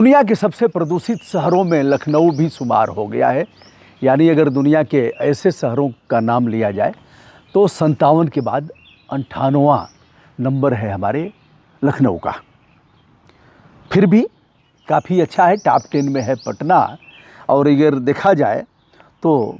दुनिया के सबसे प्रदूषित शहरों में लखनऊ भी शुमार हो गया है। यानी अगर दुनिया के ऐसे शहरों का नाम लिया जाए तो 57 के बाद 98वां नंबर है हमारे लखनऊ का। फिर भी काफ़ी अच्छा है, टॉप 10 में है पटना। और अगर देखा जाए तो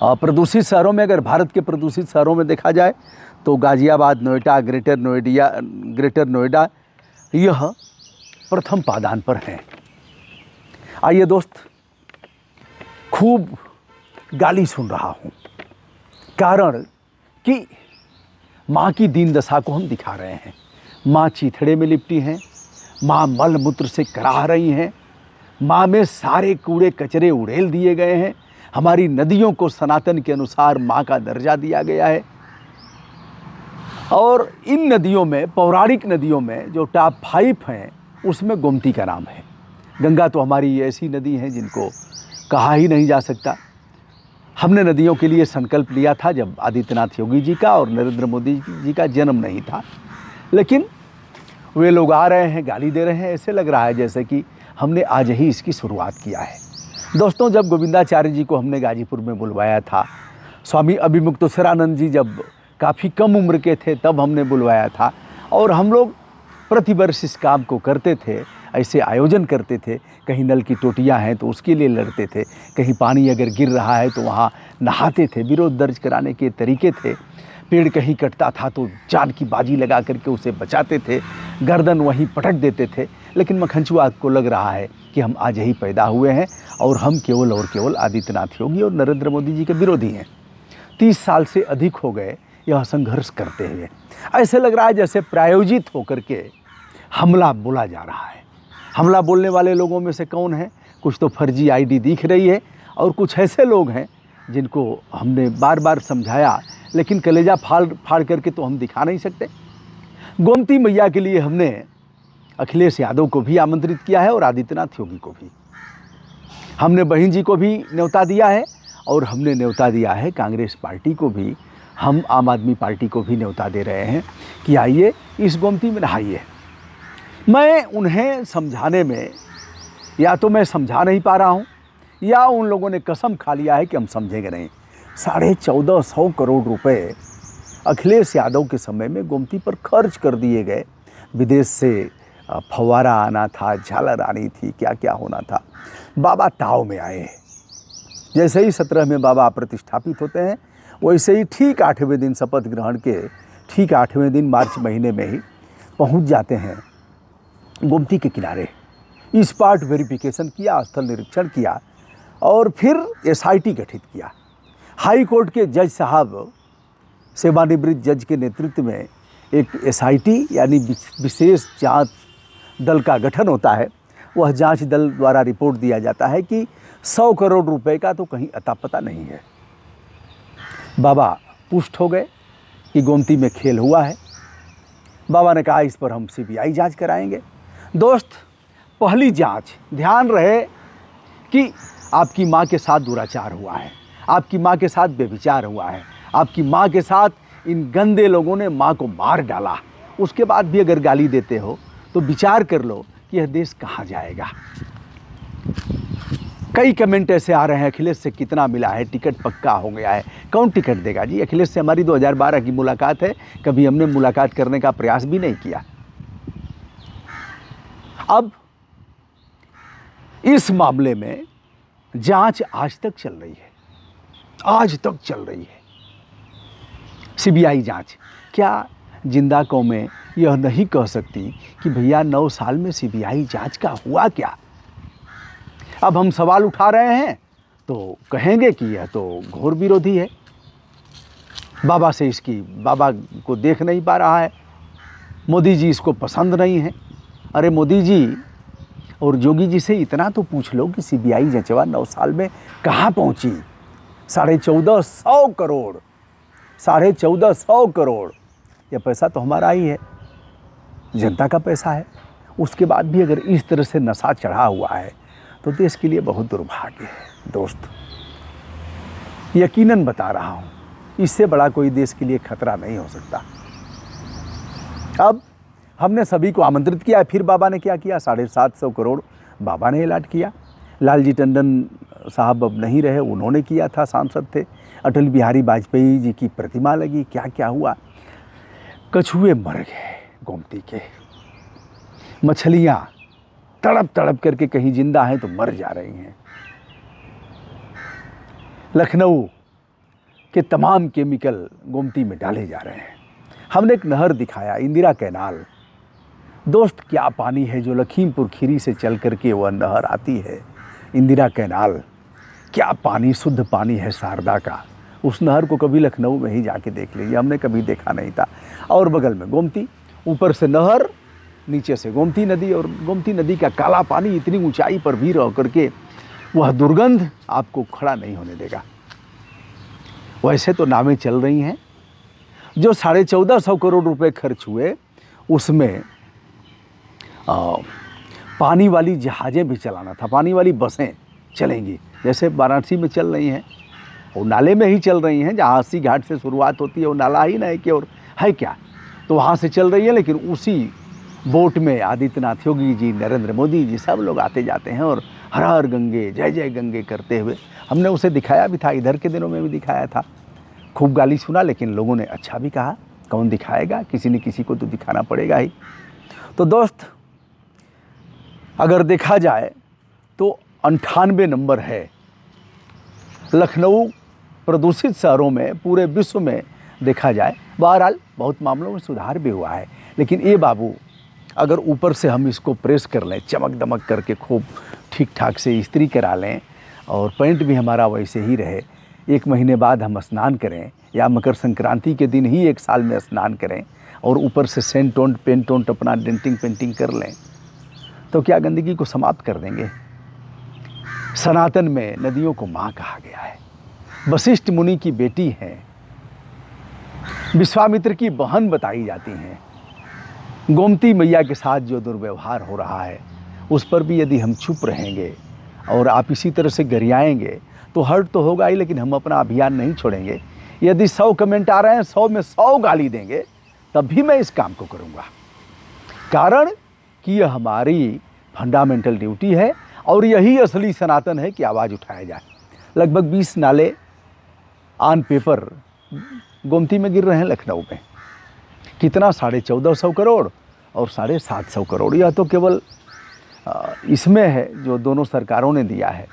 प्रदूषित शहरों में, अगर भारत के प्रदूषित शहरों में देखा जाए तो गाज़ियाबाद, नोएडा, ग्रेटर नोएडा यह प्रथम पादान पर हैं। आइए दोस्त, खूब गाली सुन रहा हूँ, कारण कि माँ की दीन दशा को हम दिखा रहे हैं। माँ चीथड़े में लिपटी हैं, माँ मल मूत्र से कराह रही हैं, माँ में सारे कूड़े कचरे उड़ेल दिए गए हैं। हमारी नदियों को सनातन के अनुसार माँ का दर्जा दिया गया है। और इन नदियों में, पौराणिक नदियों में जो टॉप 5 हैं उसमें गोमती का नाम है। गंगा तो हमारी ऐसी नदी है जिनको कहा ही नहीं जा सकता। हमने नदियों के लिए संकल्प लिया था जब आदित्यनाथ योगी जी का और नरेंद्र मोदी जी का जन्म नहीं था, लेकिन वे लोग आ रहे हैं, गाली दे रहे हैं। ऐसे लग रहा है जैसे कि हमने आज ही इसकी शुरुआत किया है। दोस्तों, जब गोविंदाचार्य जी को हमने गाजीपुर में बुलवाया था, स्वामी अभिमुक्तेश्वरानंद जी जब काफ़ी कम उम्र के थे तब हमने बुलवाया था, और हम लोग प्रतिवर्ष इस काम को करते थे, ऐसे आयोजन करते थे। कहीं नल की टोटियाँ हैं तो उसके लिए लड़ते थे, कहीं पानी अगर गिर रहा है तो वहाँ नहाते थे। विरोध दर्ज कराने के तरीके थे। पेड़ कहीं कटता था तो जान की बाजी लगा करके उसे बचाते थे, गर्दन वहीं पटक देते थे। लेकिन मखनचुआ को लग रहा है कि हम आज ही पैदा हुए हैं और हम केवल और केवल आदित्यनाथ योगी और नरेंद्र मोदी जी के विरोधी हैं। 30 साल से अधिक हो गए यह संघर्ष करते हुए। ऐसे लग रहा है जैसे प्रायोजित होकर के हमला बोला जा रहा है। हमला बोलने वाले लोगों में से कौन है? कुछ तो फर्जी आईडी दिख रही है और कुछ ऐसे लोग हैं जिनको हमने बार बार समझाया, लेकिन कलेजा फाड़ करके तो हम दिखा नहीं सकते। गोमती मैया के लिए हमने अखिलेश यादव को भी आमंत्रित किया है और आदित्यनाथ योगी को भी। हमने बहन जी को भी न्योता दिया है और हमने न्योता दिया है कांग्रेस पार्टी को भी। हम आम आदमी पार्टी को भी न्योता दे रहे हैं कि आइए इस गोमती में नहाइए। मैं उन्हें समझाने में या तो मैं समझा नहीं पा रहा हूँ या उन लोगों ने कसम खा लिया है कि हम समझेंगे नहीं। 1450 करोड़ रुपए अखिलेश यादव के समय में गोमती पर खर्च कर दिए गए। विदेश से फव्वारा आना था, झालर आनी थी, क्या क्या होना था। बाबा ताव में आए। जैसे ही 17 में बाबा प्रतिष्ठापित होते हैं, वैसे ही ठीक 8वें दिन शपथ ग्रहण के ठीक 8वें दिन मार्च महीने में ही पहुंच जाते हैं गोमती के किनारे। स्पॉट वेरिफिकेशन किया, स्थल निरीक्षण किया और फिर एसआईटी गठित किया। हाई कोर्ट के जज साहब, सेवानिवृत्त जज के नेतृत्व में एक एसआईटी यानी विशेष जांच दल का गठन होता है। वह जांच दल द्वारा रिपोर्ट दिया जाता है कि 100 करोड़ रुपए का तो कहीं अता पता नहीं है। बाबा पुष्ट हो गए कि गोमती में खेल हुआ है। बाबा ने कहा इस पर हम सीबीआई जांच कराएंगे। दोस्त, पहली जांच, ध्यान रहे कि आपकी माँ के साथ दुराचार हुआ है, आपकी माँ के साथ व्यभिचार हुआ है, आपकी माँ के साथ इन गंदे लोगों ने माँ को मार डाला। उसके बाद भी अगर गाली देते हो तो विचार कर लो कि यह देश कहाँ जाएगा। कई कमेंट ऐसे आ रहे हैं, अखिलेश से कितना मिला है, टिकट पक्का हो गया है। कौन टिकट देगा जी? अखिलेश से हमारी 2012 की मुलाकात है, कभी हमने मुलाकात करने का प्रयास भी नहीं किया। अब इस मामले में जांच आज तक चल रही है, आज तक चल रही है सीबीआई जांच। क्या जिंदा कौमें यह नहीं कह सकती कि भैया 9 साल में सीबीआई जांच का हुआ क्या? अब हम सवाल उठा रहे हैं तो कहेंगे कि यह तो घोर विरोधी है, बाबा से इसकी, बाबा को देख नहीं पा रहा है, मोदी जी इसको पसंद नहीं है। अरे मोदी जी और योगी जी से इतना तो पूछ लो कि सीबीआई जंचवा 9 साल में कहाँ पहुँची? 1450 करोड़, 1450 करोड़, यह पैसा तो हमारा ही है, जनता का पैसा है। उसके बाद भी अगर इस तरह से नशा चढ़ा हुआ है तो देश के लिए बहुत दुर्भाग्य है। दोस्त, यकीनन बता रहा हूँ, इससे बड़ा कोई देश के लिए खतरा नहीं हो सकता। अब हमने सभी को आमंत्रित किया। फिर बाबा ने क्या किया, 750 करोड़ बाबा ने अलॉट किया। लालजी टंडन साहब अब नहीं रहे, उन्होंने किया था, सांसद थे। अटल बिहारी वाजपेयी जी की प्रतिमा लगी, क्या क्या हुआ। कछुए मर गए गोमती के, मछलियाँ तड़प तड़प करके कहीं जिंदा हैं तो मर जा रही हैं। लखनऊ के तमाम केमिकल गोमती में डाले जा रहे हैं। हमने एक नहर दिखाया, इंदिरा कैनाल। दोस्त क्या पानी है जो लखीमपुर खीरी से चल करके वह नहर आती है, इंदिरा कैनाल। क्या पानी, शुद्ध पानी है शारदा का। उस नहर को कभी लखनऊ में ही जाके देख लीजिए, हमने कभी देखा नहीं था। और बगल में गोमती, ऊपर से नहर, नीचे से गोमती नदी। और गोमती नदी का काला पानी इतनी ऊंचाई पर भी रह करके वह दुर्गंध आपको खड़ा नहीं होने देगा। वैसे तो नावें चल रही हैं। जो 1450 करोड़ रुपए खर्च हुए उसमें पानी वाली जहाज़ें भी चलाना था, पानी वाली बसें चलेंगी, जैसे वाराणसी में चल रही हैं। और नाले में ही चल रही हैं, जहाँ 80 घाट से शुरुआत होती है वो नाला ही ना है कि और है क्या, तो वहाँ से चल रही है। लेकिन उसी बोट में आदित्यनाथ योगी जी, नरेंद्र मोदी जी, सब लोग आते जाते हैं और हर हर गंगे, जय जय गंगे करते हुए। हमने उसे दिखाया भी था, इधर के दिनों में भी दिखाया था। खूब गाली सुना, लेकिन लोगों ने अच्छा भी कहा। कौन दिखाएगा, किसी न किसी को तो दिखाना पड़ेगा ही। तो दोस्त, अगर देखा जाए तो 98 नंबर है लखनऊ प्रदूषित शहरों में पूरे विश्व में देखा जाए। बहरहाल बहुत मामलों में सुधार भी हुआ है, लेकिन ये बाबू, अगर ऊपर से हम इसको प्रेस कर लें, चमक दमक करके खूब ठीक ठाक से इस्त्री करा लें और पैंट भी हमारा वैसे ही रहे, 1 महीने बाद हम स्नान करें या मकर संक्रांति के दिन ही 1 साल में स्नान करें और ऊपर से सेंट ओंट पेंट ओंट अपना डेंटिंग पेंटिंग कर लें, तो क्या गंदगी को समाप्त कर देंगे। सनातन में नदियों को माँ कहा गया है। वशिष्ठ मुनि की बेटी हैं, विश्वामित्र की बहन बताई जाती हैं। गोमती मैया के साथ जो दुर्व्यवहार हो रहा है उस पर भी यदि हम चुप रहेंगे और आप इसी तरह से गरियाएंगे तो हर्ट तो होगा ही, लेकिन हम अपना अभियान नहीं छोड़ेंगे। यदि 100 कमेंट आ रहे हैं, 100 में 100 गाली देंगे, तब भी मैं इस काम को करूँगा। कारण कि यह हमारी फंडामेंटल ड्यूटी है और यही असली सनातन है कि आवाज़ उठाया जाए। लगभग 20 नाले ऑन पेपर गोमती में गिर रहे हैं लखनऊ में। कितना, 1450 करोड़ और 750 करोड़। यह तो केवल इसमें है जो दोनों सरकारों ने दिया है।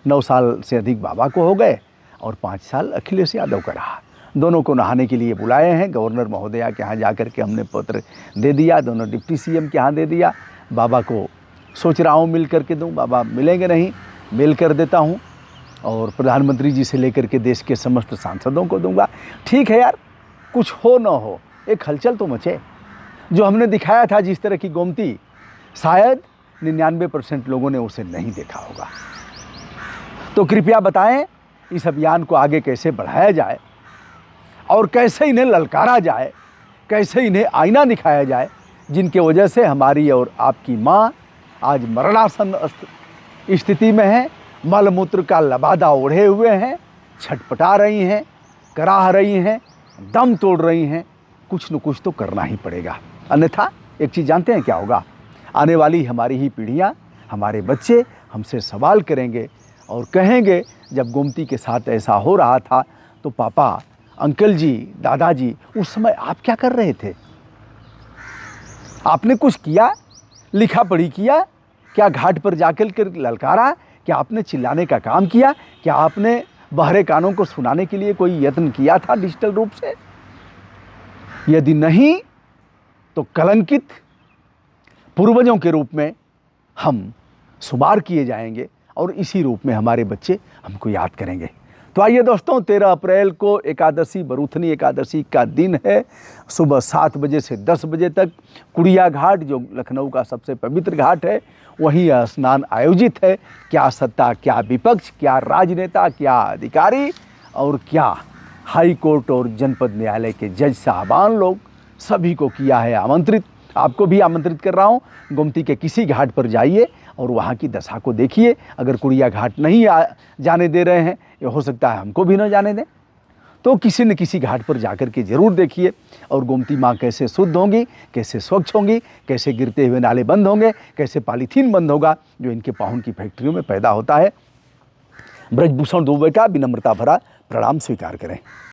9 साल से अधिक बाबा को हो गए और 5 साल अखिलेश यादव का रहा। दोनों को नहाने के लिए बुलाए हैं। गवर्नर महोदया के यहाँ जा कर के हमने पत्र दे दिया, दोनों डिप्टी सीएम के यहाँ दे दिया। बाबा को सोच रहा हूँ मिल कर के दूँ, बाबा मिलेंगे नहीं, मेल कर देता हूँ और प्रधानमंत्री जी से लेकर के देश के समस्त सांसदों को दूंगा। ठीक है यार, कुछ हो न हो, एक हलचल तो मचे। जो हमने दिखाया था जिस तरह की गोमती, शायद 99% लोगों ने उसे नहीं देखा होगा। तो कृपया बताएं इस अभियान को आगे कैसे बढ़ाया जाए और कैसे इन्हें ललकारा जाए, कैसे इन्हें आईना दिखाया जाए, जिनके वजह से हमारी और आपकी माँ आज मरणासन स्थिति में है, मलमूत्र का लबादा ओढ़े हुए हैं, छटपटा रही हैं, कराह रही हैं, दम तोड़ रही हैं। कुछ न कुछ तो करना ही पड़ेगा, अन्यथा एक चीज़ जानते हैं क्या होगा? आने वाली हमारी ही पीढ़ियाँ, हमारे बच्चे हमसे सवाल करेंगे और कहेंगे जब गोमती के साथ ऐसा हो रहा था तो पापा, अंकल जी, दादाजी, उस समय आप क्या कर रहे थे? आपने कुछ किया, लिखा पढ़ी किया? क्या घाट पर जाकर के ललकारा? क्या आपने चिल्लाने का काम किया? क्या आपने बहरे कानों को सुनाने के लिए कोई यत्न किया था डिजिटल रूप से? यदि नहीं तो कलंकित पूर्वजों के रूप में हम शुमार किए जाएंगे और इसी रूप में हमारे बच्चे हमको याद करेंगे। तो आइए दोस्तों, 13 अप्रैल को एकादशी, बरूथनी एकादशी का दिन है। सुबह 7 बजे से 10 बजे तक कुड़िया घाट, जो लखनऊ का सबसे पवित्र घाट है, वहीं यह स्नान आयोजित है। क्या सत्ता, क्या विपक्ष, क्या राजनेता, क्या अधिकारी और क्या हाई कोर्ट और जनपद न्यायालय के जज साहबान लोग, सभी को किया है आमंत्रित। आपको भी आमंत्रित कर रहा हूँ। गोमती के किसी घाट पर जाइए और वहाँ की दशा को देखिए। अगर कुड़िया घाट नहीं जाने दे रहे हैं, ये हो सकता है हमको भी न जाने दें। तो किसी न किसी घाट पर जाकर के ज़रूर देखिए। और गोमती माँ कैसे शुद्ध होंगी, कैसे स्वच्छ होंगी, कैसे गिरते हुए नाले बंद होंगे, कैसे पॉलीथीन बंद होगा जो इनके पाहुन की फैक्ट्रियों में पैदा होता है। ब्रजभूषण दुबे का विनम्रता भरा प्रणाम स्वीकार करें।